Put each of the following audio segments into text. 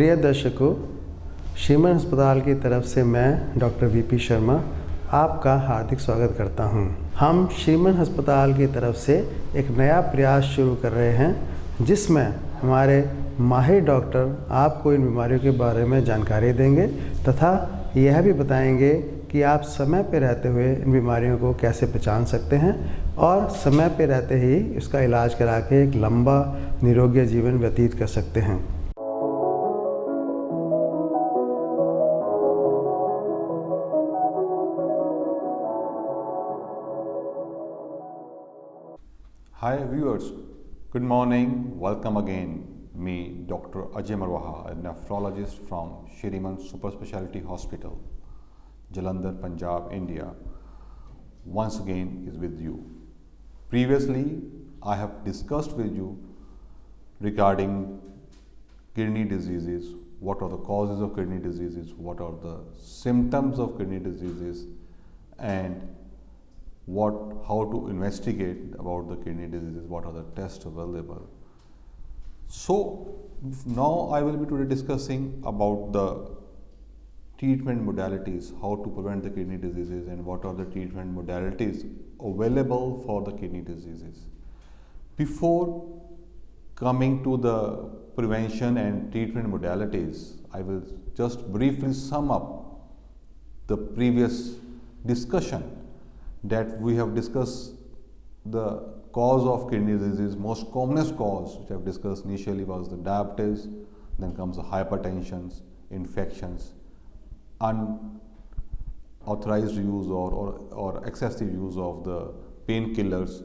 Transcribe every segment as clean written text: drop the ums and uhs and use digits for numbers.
प्रिय दर्शकों, श्रीमन अस्पताल की तरफ से मैं डॉक्टर वीपी शर्मा आपका हार्दिक स्वागत करता हूं। हम श्रीमन अस्पताल की तरफ से एक नया प्रयास शुरू कर रहे हैं जिसमें हमारे माहिर डॉक्टर आपको इन बीमारियों के बारे में जानकारी देंगे तथा यह भी बताएंगे कि आप समय पर रहते हुए इन बीमारियों को कैसे पहचान सकते हैं और समय पर रहते ही इसका इलाज करा के एक लंबा निरोगी जीवन व्यतीत कर सकते हैं। Hi viewers, good morning, welcome again. Me, Dr. Ajay Marwaha, a nephrologist from Shrimann Super Specialty Hospital, Jalandhar, Punjab, India, once again is with you. Previously, I have discussed with you regarding kidney diseases, what are the causes of kidney diseases, what are the symptoms of kidney diseases, and how to investigate about the kidney diseases, what are the tests available. So now I will be today discussing about the treatment modalities, how to prevent the kidney diseases and what are the treatment modalities available for the kidney diseases. Before coming to the prevention and treatment modalities, I will just briefly sum up the previous discussion that we have discussed. The cause of kidney disease, most commonest cause which I have discussed initially was the diabetes, then comes the hypertensions, infections, unauthorized use or excessive use of the painkillers,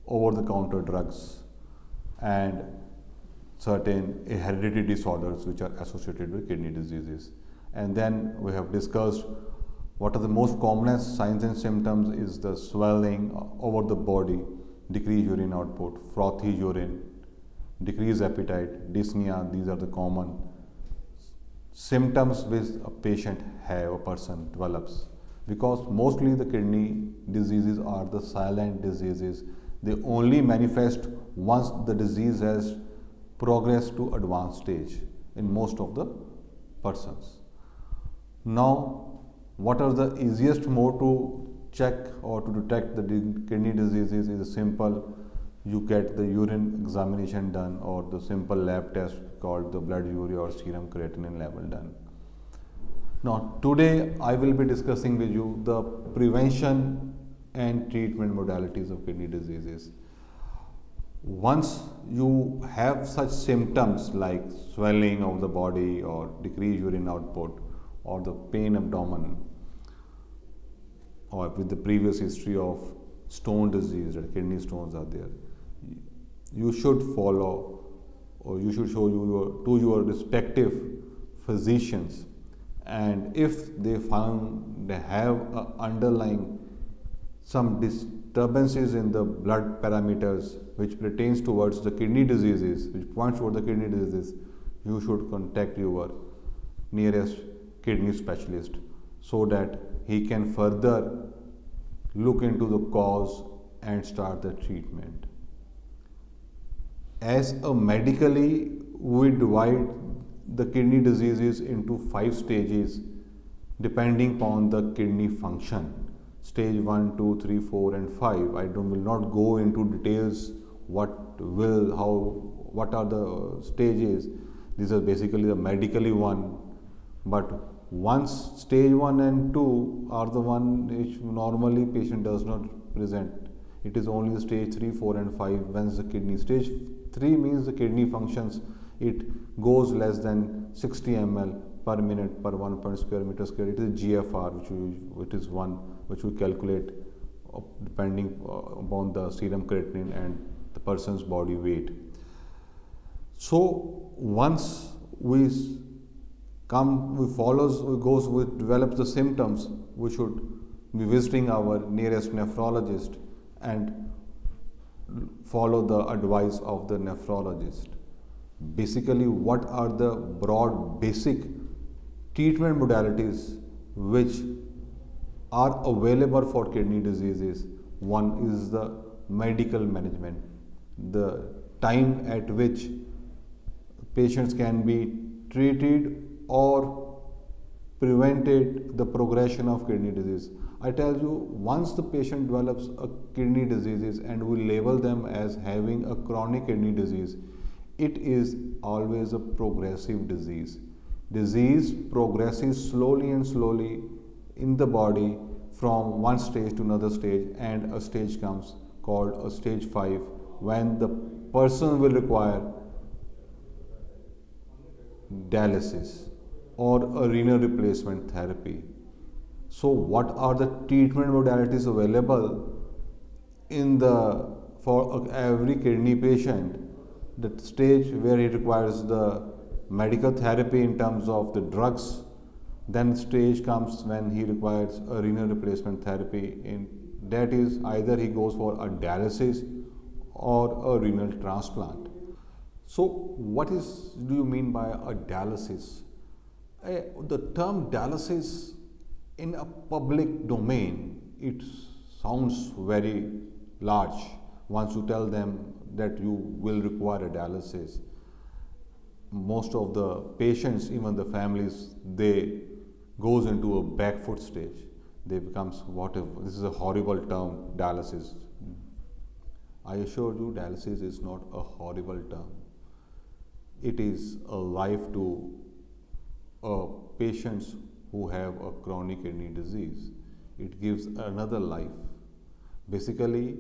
over-the-counter drugs, and certain hereditary disorders which are associated with kidney diseases. And then we have discussed what are the most commonest signs and symptoms is the swelling over the body, decreased urine output, frothy urine, decreased appetite, dyspnea. These are the common symptoms which a patient a person develops. Because mostly the kidney diseases are the silent diseases. They only manifest once the disease has progressed to advanced stage in most of the persons. Now, what are the easiest mode to check or to detect the kidney diseases is simple. You get the urine examination done or the simple lab test called the blood urea or serum creatinine level done. Now today I will be discussing with you the prevention and treatment modalities of kidney diseases. Once you have such symptoms like swelling of the body or decreased urine output or the pain abdomen, or with the previous history of stone disease, that kidney stones are there, you should follow or you should show to your respective physicians, and if they found they have underlying some disturbances in the blood parameters which pertains towards the kidney diseases, which points toward the kidney diseases, you should contact your nearest kidney specialist so that he can further look into the cause and start the treatment. As a medically, we divide the kidney diseases into 5 stages depending upon the kidney function. Stage 1, 2, 3, 4 and 5. I will not go into details what are the stages. These are basically the medically one, but once stage 1 and 2 are the one which normally patient does not present. It is only the stage 3, 4 and 5 when the kidney. Stage 3 means the kidney functions, it goes less than 60 ml per minute per 1 square meter square. It is GFR which is one which we calculate depending upon the serum creatinine and the person's body weight. So once develops the symptoms, we should be visiting our nearest nephrologist and follow the advice of the nephrologist. Basically, what are the broad basic treatment modalities which are available for kidney diseases? One is the medical management, the time at which patients can be treated or prevented the progression of kidney disease. I tell you, once the patient develops a kidney diseases and we label them as having a chronic kidney disease, it is always a progressive disease. Disease progresses slowly and slowly in the body from one stage to another stage, and a stage comes called a stage 5 when the person will require dialysis or a renal replacement therapy. So what are the treatment modalities available in the for every kidney patient? The stage where he requires the medical therapy in terms of the drugs, then stage comes when he requires a renal replacement therapy. In that is either he goes for a dialysis or a renal transplant. So what do you mean by a dialysis? The term dialysis in a public domain, it sounds very large once you tell them that you will require a dialysis. Most of the patients, even the families, they goes into a back foot stage. They becomes whatever. This is a horrible term, dialysis. I assure you, dialysis is not a horrible term. It is a life to patients who have a chronic kidney disease. It gives another life. Basically,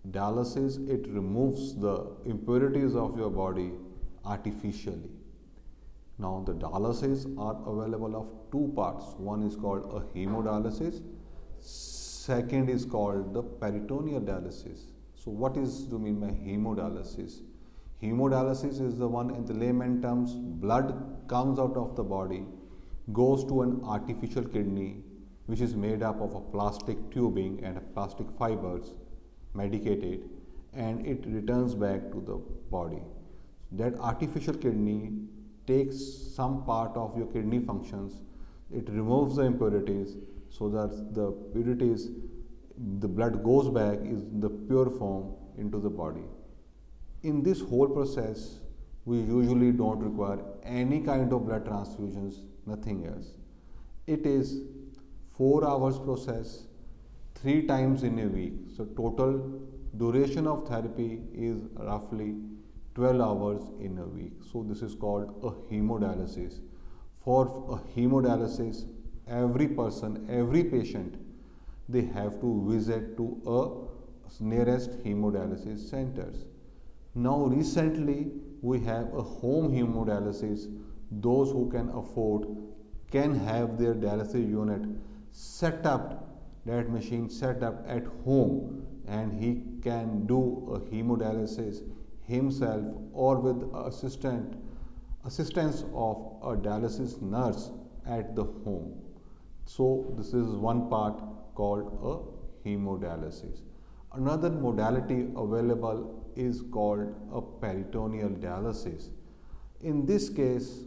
dialysis removes the impurities of your body artificially. Now the dialysis are available of two parts. One is called a hemodialysis. Second is called the peritoneal dialysis. So what do you mean by hemodialysis? Hemodialysis is the one, in the layman terms, blood comes out of the body, goes to an artificial kidney which is made up of a plastic tubing and plastic fibers, medicated, and it returns back to the body. That artificial kidney takes some part of your kidney functions, it removes the impurities so that the blood goes back in the pure form into the body. In this whole process, we usually don't require any kind of blood transfusions, nothing else. It is 4 hours process, 3 times in a week. So total duration of therapy is roughly 12 hours in a week. So this is called a hemodialysis. For a hemodialysis, every patient, they have to visit to a nearest hemodialysis centers. Now recently we have a home hemodialysis. Those who can afford can have their dialysis unit set up, that machine set up at home, and he can do a hemodialysis himself or with assistance of a dialysis nurse at the home. So this is one part called a hemodialysis. Another modality available is called a peritoneal dialysis. In this case,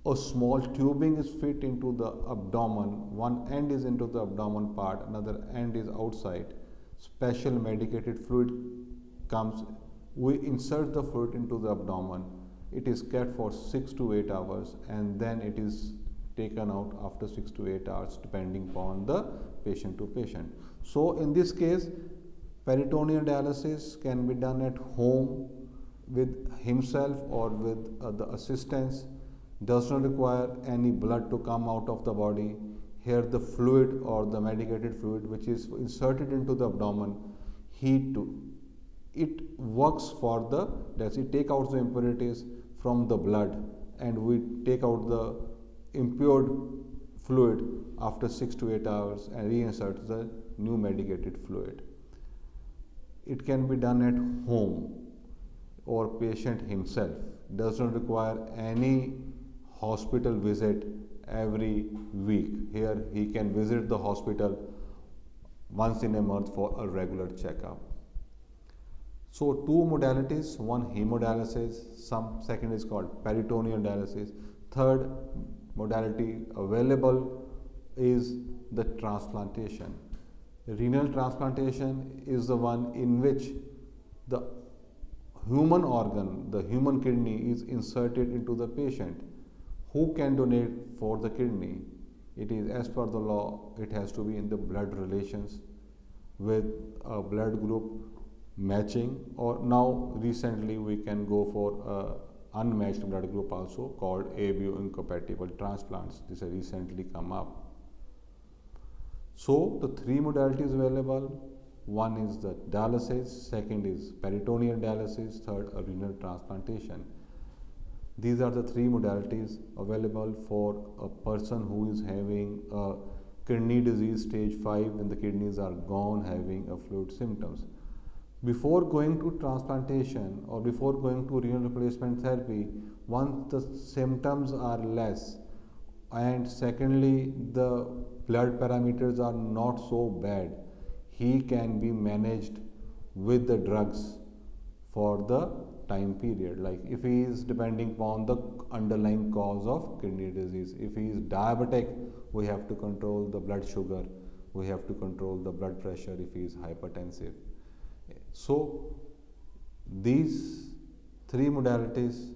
a small tubing is fit into the abdomen. One end is into the abdomen part, another end is outside. Special medicated fluid comes. We insert the fluid into the abdomen. It is kept for 6 to 8 hours and then it is taken out after 6 to 8 hours depending upon the patient to patient. So in this case, peritoneal dialysis can be done at home with himself or with the assistance. Does not require any blood to come out of the body. Here the fluid or the medicated fluid which is inserted into the abdomen, it works for it take out the impurities from the blood, and we take out the impure fluid after 6 to 8 hours and reinsert the new medicated fluid. It can be done at home or patient himself. Does not require any hospital visit every week. Here he can visit the hospital once in a month for a regular checkup. So two modalities, one hemodialysis, second is called peritoneal dialysis. Third modality available is the transplantation. Renal transplantation is the one in which the human organ, the human kidney, is inserted into the patient, who can donate for the kidney? It is, as per the law, it has to be in the blood relations with a blood group matching, or now recently we can go for a unmatched blood group also, called ABO incompatible transplants. This has recently come up. So the three modalities available: one is the dialysis, second is peritoneal dialysis, third a renal transplantation. These are the three modalities available for a person who is having a kidney disease stage 5, when the kidneys are gone, having a fluid symptoms. Before going to transplantation or before going to renal replacement therapy, once the symptoms are less, and secondly the blood parameters are not so bad, he can be managed with the drugs for the time period. Like if he is depending upon the underlying cause of kidney disease, if he is diabetic, we have to control the blood sugar, we have to control the blood pressure if he is hypertensive. So these three modalities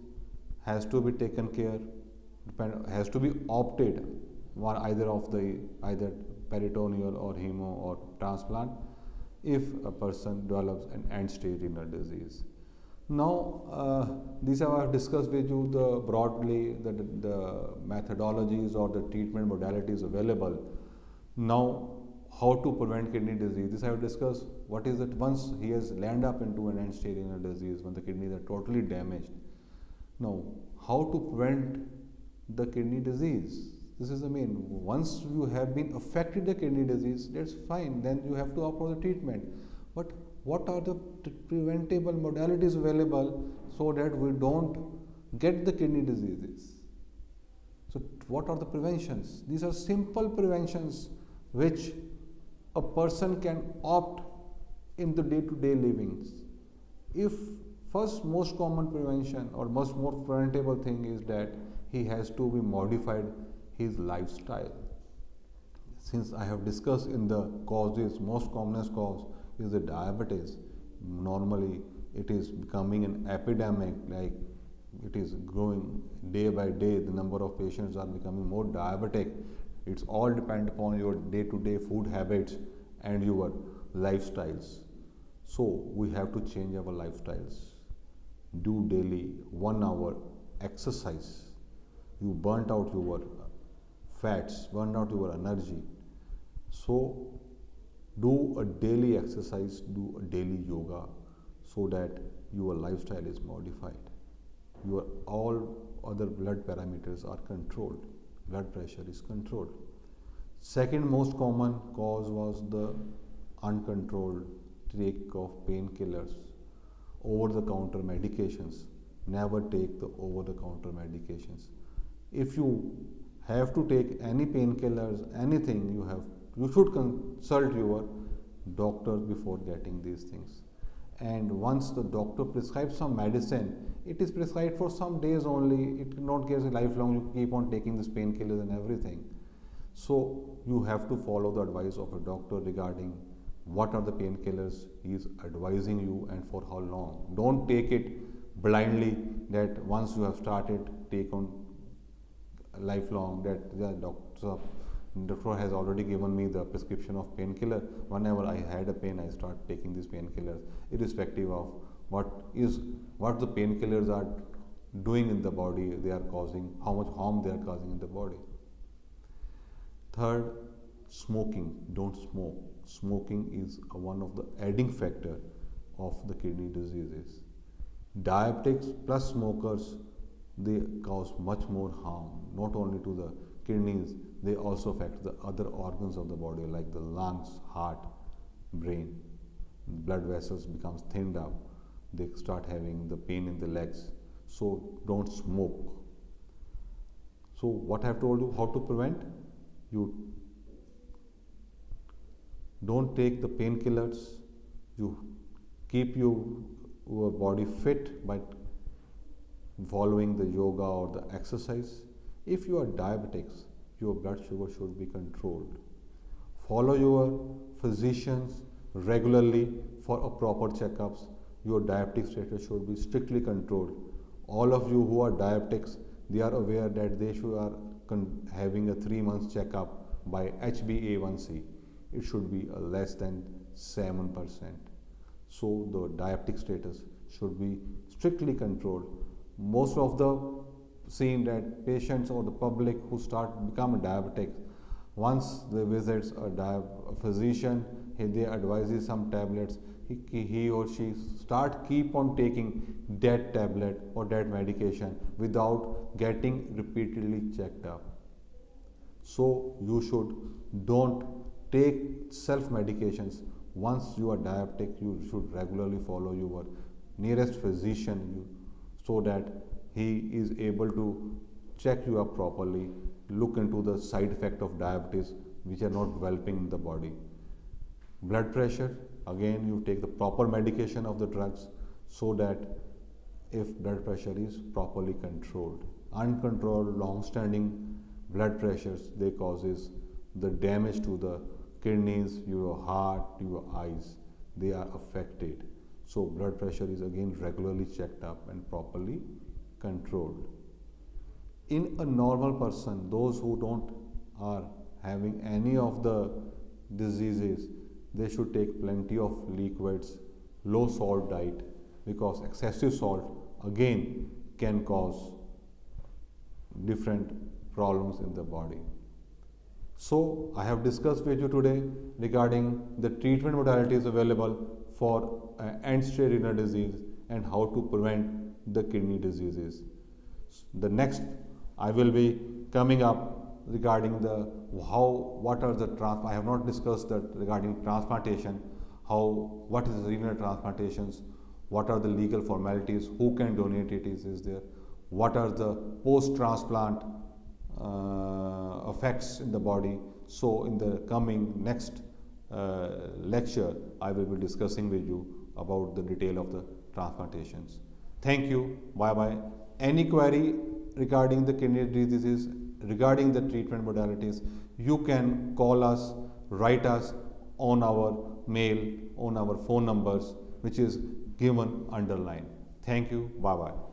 has to be taken care, has to be opted one either of the either peritoneal or hemo or transplant if a person develops an end stage renal disease. Now these I have discussed with you the broadly the methodologies or the treatment modalities available. Now how to prevent kidney disease, this I have discussed. What is it once he has landed up into an end stage renal disease, when the kidneys are totally damaged? Now how to prevent the kidney disease? This is the main. Once you have been affected the kidney disease, that's fine, then you have to opt for the treatment. But what are the preventable modalities available so that we don't get the kidney diseases? So what are the preventions? These are simple preventions which a person can opt in the day-to-day livings. If first most common prevention or most more preventable thing is that he has to be modified his lifestyle. Since I have discussed in the causes, most commonest cause is the diabetes. Normally it is becoming an epidemic, like it is growing day by day, the number of patients are becoming more diabetic. It's all depend upon your day-to-day food habits and your lifestyles. So we have to change our lifestyles. Do daily 1 hour exercise. You burnt out your fats, burnt out your energy. So do a daily exercise, do a daily yoga, so that your lifestyle is modified. Your all other blood parameters are controlled. Blood pressure is controlled. Second most common cause was the uncontrolled take of painkillers, over-the-counter medications. Never take the over-the-counter medications. If you have to take any painkillers, anything, you should consult your doctor before getting these things. And once the doctor prescribes some medicine, it is prescribed for some days only. It cannot get lifelong. You keep on taking these painkillers and everything. So you have to follow the advice of a doctor regarding what are the painkillers he is advising you and for how long. Don't take it blindly that once you have started, take on lifelong, that the doctor has already given me the prescription of painkiller. Whenever I had a pain, I start taking these painkillers, irrespective of what the painkillers are doing in the body, they are causing, how much harm they are causing in the body. Third, smoking. Don't smoke. Smoking is one of the adding factor of the kidney diseases. Diabetics plus smokers, they cause much more harm, not only to the kidneys, they also affect the other organs of the body like the lungs, heart, brain. Blood vessels becomes thinned up, they start having the pain in the legs. So don't smoke. So what I have told you, how to prevent? You don't take the painkillers, you keep your body fit by following the yoga or the exercise. If you are diabetics, your blood sugar should be controlled. Follow your physicians regularly for a proper checkups. your diabetic status should be strictly controlled. All of you who are diabetics, they are aware that they should are having a 3 months checkup by HbA1c. It should be less than 7%. So the diabetic status should be strictly controlled. Most of the seen that patients or the public who become diabetic, once they visits a physician, they advises some tablets, he or she keep on taking that tablet or that medication without getting repeatedly checked up. So you don't take self medications. Once you are diabetic, you should regularly follow your nearest physician so that he is able to check you up properly, look into the side effect of diabetes which are not developing in the body. Blood pressure, again you take the proper medication of the drugs so that if blood pressure is properly controlled. Uncontrolled long-standing blood pressures, they causes the damage to the kidneys, your heart, your eyes, they are affected. So blood pressure is again regularly checked up and properly controlled. In a normal person, those who don't are having any of the diseases, they should take plenty of liquids, low salt diet, because excessive salt again can cause different problems in the body. So I have discussed with you today regarding the treatment modalities available for end-stage renal disease and how to prevent the kidney diseases. The next I will be coming up regarding I have not discussed that regarding transplantation, what is renal transplantations, what are the legal formalities, who can donate it is there, what are the post-transplant effects in the body. So in the coming next lecture, I will be discussing with you about the detail of the transplantations. Thank you. Bye bye. Any query regarding the kidney diseases, regarding the treatment modalities, you can call us, write us on our mail, on our phone numbers, which is given underline. Thank you. Bye bye.